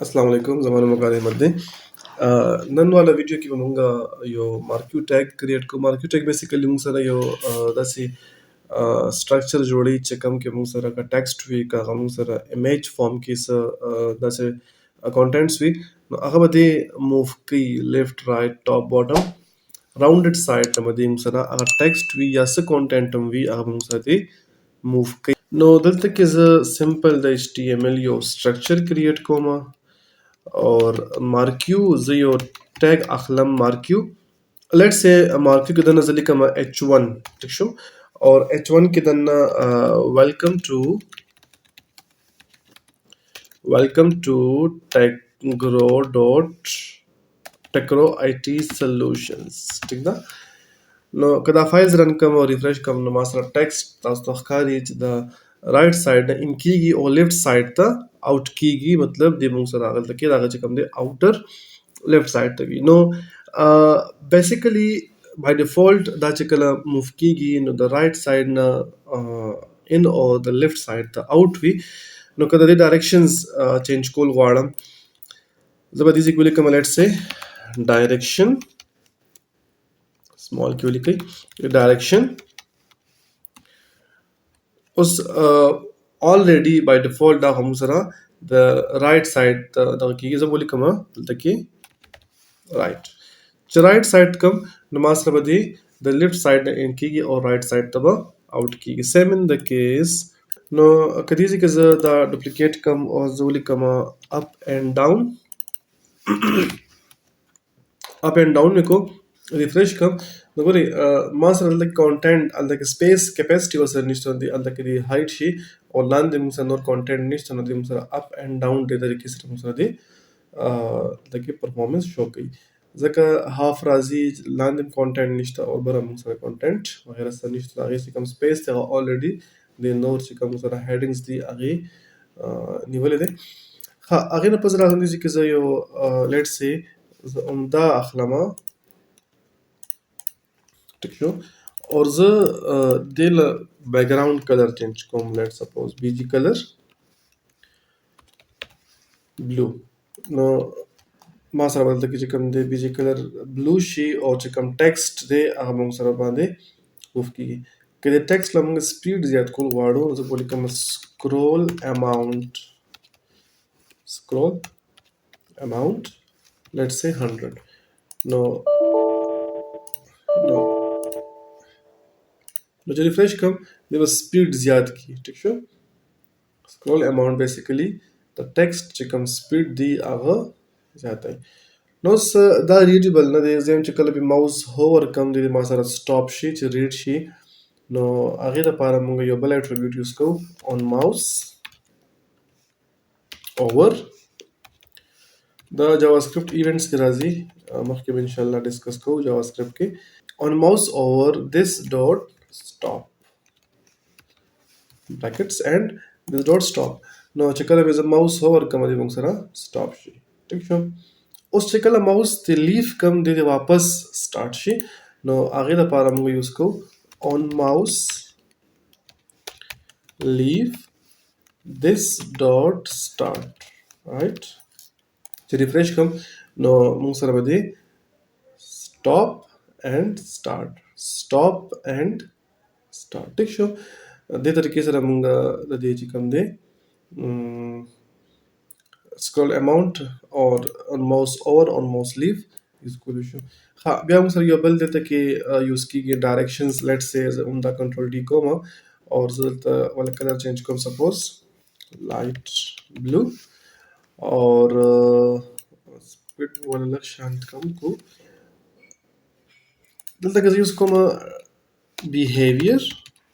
अस्सलाम वालेकुम ज़माना वक़ार अहमद दे नन वाला वीडियो کې به مونږه یو مارکیو ټیګ کریټ کو مارکیو ټیګ بیسیکلی مونږ سره یو داسې سټرکچر جوړی چې کوم کې مونږ سره کا ټیکسټ وی کا مونږ سره ایمیج فارم کې څه داسې کنټینټس وی نو هغه به موو کوي لیفت رائټ ټاپ باټم راوندډ سایډ ته به مونږ سره هغه ټیکسټ وی یا څه کنټینټ هم وی هغه مونږ سره موو کوي نو دلته کې زه سمپل د HTML یو سټرکچر کریټ کوم और मार्क्यू زه یو ټیګ اخلم مارکیو لیټس سے مارکیو کې دنه زه لیکم H1 ټیک شو اور H1 کې دنه ویلکم ټو ټیګرو ډاٹ ټیګرو IT سولوشنز ټیک ده نو کدا فایلز رن کوم او ریفریش کوم نو ما سره ټیکسټ تاسو ته ښکاري چې د رائټ سایډ نه ان کیږي او لیفت سایډ ته آوټ کیږي مطلب د موږ سره هغه کې راغلی چې کوم دی آوټر لیفت سایډ ته وي نو بیسیکلی بای ډیفالت دا چې کله موو کیږي نو د رائټ سایډ نه ان او د لیفت سایډ ته آوټ وي نو کله د ډایرکشنز چینج کول غواړم زه به دې ځای کې ولیکم لیټس سے ډایرکشن small کې ولیکئ ډایرکشن اوس already by default دا هم سره د رائټ سایډ دغه کېږي زه به ولیکم دلته کې رائټ چې رائټ سایډ کوم نو ما سره به د لیفت سایډ نه ان کېږي او رائټ سایډ ته به آوټ کېږي سیم ان د کیس نو که دې ځای کې زه دا ډوپلیکیټ کوم او زه ولیکم اپ اینډ ډاون اپ اینډ ډاون مې کو ریفریش کوم نو ګورئ ما سره دلته کانټینټ هلته کې سپیس کیپیسټي ورسره نشته دی هلته کې د هایټ شي او لاندې موږ سره نور کانټینټ نشته نو دې موږ سره اپ اینډ ډاون دې طریقې سره موږ سره دی دلته کې پرفارمنس شو کوي ځکه هاف راځي لاندې کانټینټ نشته او بره موږ سره کانټینټ وغیره سره نشته هغې چې کوم سپیس دی هغه الریډي د نور چې کوم سره هیډینګز دي هغې نیولې دی ښه هغې نه پس راغلی چې زه یو لیټ سي زه عمده اخلمه ٹھیک شو اور زه دې له بیک ګراوند کلر چینج کوم لیټ سپوز BG کلر بلو نو ما سره دلته کې چې کوم دی BG کلر بلو شي او چې کوم ټیکسټ دی هغه موږ سره باندې موف کېږي که د ټیکسټ له موږ سپیډ زیات کول غواړو نو زه به ولیکم سکرول اماونټ لیټس say 100 نو چې ریفریش کوم دی به سپیډ زیات کی ٹھیک شو سکرول اماونټ بیسیکلی د ټیکسټ چې کوم سپیډ دی هغه زیاتوي نو دا ریډیبل نه دی زه چې کله به ماوس هوور کوم دی ما سره سټاپ شي چې ریډ شي نو هغې دپاره موږ یو بل اټریبیوټ یوز کوو آن ماوس اوور دا جاوا سکرپټ ایونټس کې راځي مخکې به انشاءالله ډسکس کوو جاوا سکرپټ کې آن ماوس اوور this dot stop brackets and this dot stop نو چې کله به زه ماوس هوور کوم دی موږ سره سټاپ شي ټیک شو اوس چې کله ماوس ته لیف کوم دی واپس سٹارټ شي نو هغې دپاره موږ یوز کوو آن ماوس لیف this dot start right چې ریفریش کوم نو موږ سره به دی stop and start ټیک شو دې طریقې سره موږ د دې چې کوم دی سکرول اماونټ اور آن ماوس اوور آن ماوس لیف یوز کولی شو ښه بیا موږ سره یو بل دلته کې یوز کېږي ډایرکشنز لیټ سے زه همدا کنټرول ډي کوم اور زه دلته ولا کلر چینج کوم سپوز لایټ بلو اور سپیډ ولا لږ شانت کوم کو دلته کې زه یوز کوم بیهیویر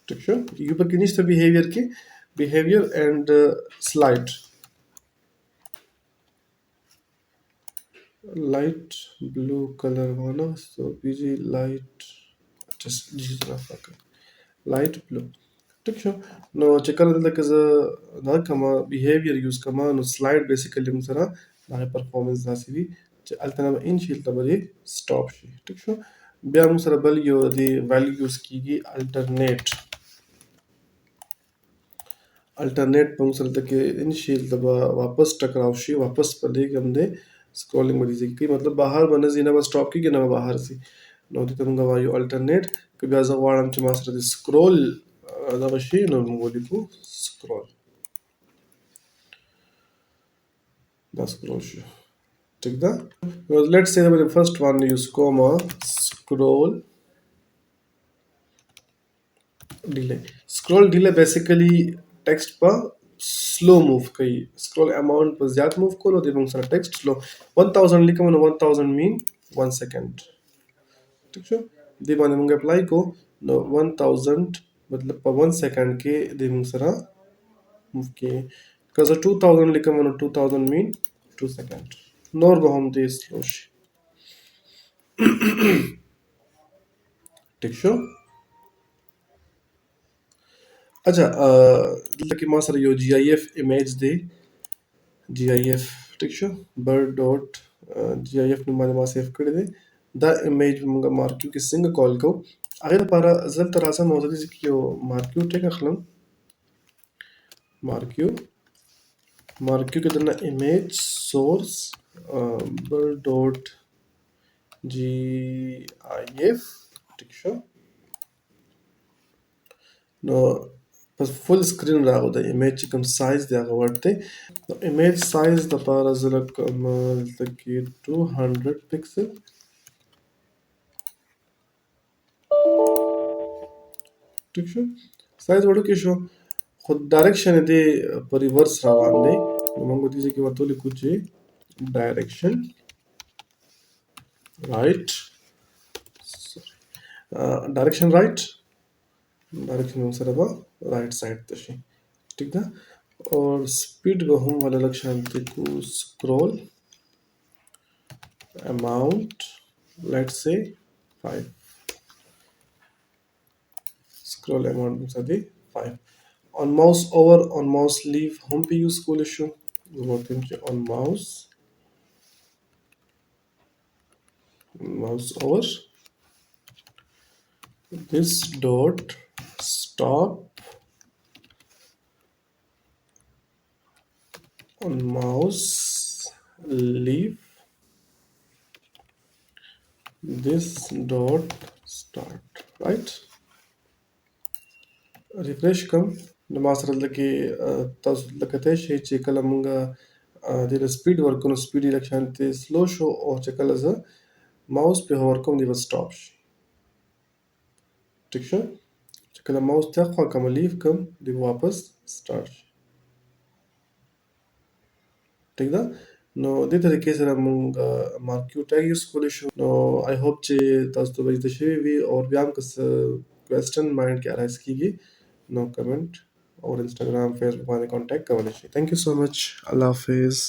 ٹھیک شو یو پر کې نشته بیهیویر کې بیهیویر اینڈ سلایډ light blue color وانا so BG light just light blue ٹھیک شو نو چې کله دلته کې زه دا کوم بیهیویر یوز کوم نو سلایډ بیسیکلی موږ سره هغې پرفارمنس داسې وي چې هلته نه به ان شي هلته به دې سټاپ شي ټیک شو بیا موږ سره بل یو د ویلیو یوز کېږي अल्टरनेट पे मूंखे लॻंदो कि इनिशियल दफ़ा वापस टकराव शي वापस पले कि हमने स्क्रॉलिंग में दी कि मतलब बाहर बनजी ना स्टॉप की ना बाहर सी नो दि तमंगा वायो अल्टरनेट कि ब्याज वाड़म च मास्टर दी स्क्रॉल दा शي नो मोदी को स्क्रॉल दा स्क्रॉल शो ठीक दा let's say the first one use comma scroll delay. Scroll delay basically text पर slow move कई scroll amount पर ज़्यादा move करो दे बंग सारा text slow 1000 लिखा मैंने 1000 mean 1 second ठीक है दे बाने मंगे apply को no 1000 मतलब पर 1 second के दे बंग सारा move के कज़ा 2000 लिखा मैंने 2000 mean 2 second नॉर बहुम दे slow ठीक है अच्छा लकी मां सर यो GIF image दे GIF ठीक छो bird dot GIF में माने मां सेव कर दे द इमेज में मुंगा मार्क्यू के सिंग कॉल को अगर पारा जल तरासा मौजूद है कि यो मार्क्यू टेक अखलम मार्क्यू मार्क्यू के दना image source bird dot GIF ठीक छो नो बस फुल स्क्रीन रहा होता है इमेज कम साइज दिया गया वर्ते इमेज साइज द पारा जरा कम तक 200 पिक्सल ठीक छो साइज वड़ो के शो खुद डायरेक्शन दे पर रिवर्स रावान दे मंगो दीजिए कि वतोली कुछ direction right direction right direction में सर राइट साइड तशी ठीक है और स्पीड को हम वाला लक्षण को scroll amount let's say 5 scroll amount में सादे 5 on mouse over on mouse leave हम पे यूज को लिशो working on mouse over this dot stop on mouse leave this dot start right refresh कम नमासर लगे तस लगते शे चेकल मंगा देर स्पीड वर्क कनो स्पीड इलेक्शन ते स्लो शो और चेकल as माउस पे होवर कम दिव स्टॉप ठीक है चेकल माउस ते खा कम लीव कम दिव वापस स्टार्ट ठीक दा नो दे तरीके से मंगा मार्क्यू टैग यूज को शो नो आई होप चे तस तो बज दशे भी और व्याम कस क्वेश्चन माइंड क्या राइज कीगी नो कमेंट और इंस्टाग्राम फेसबुक वाले कांटेक्ट करने thank you so much Allah Hafiz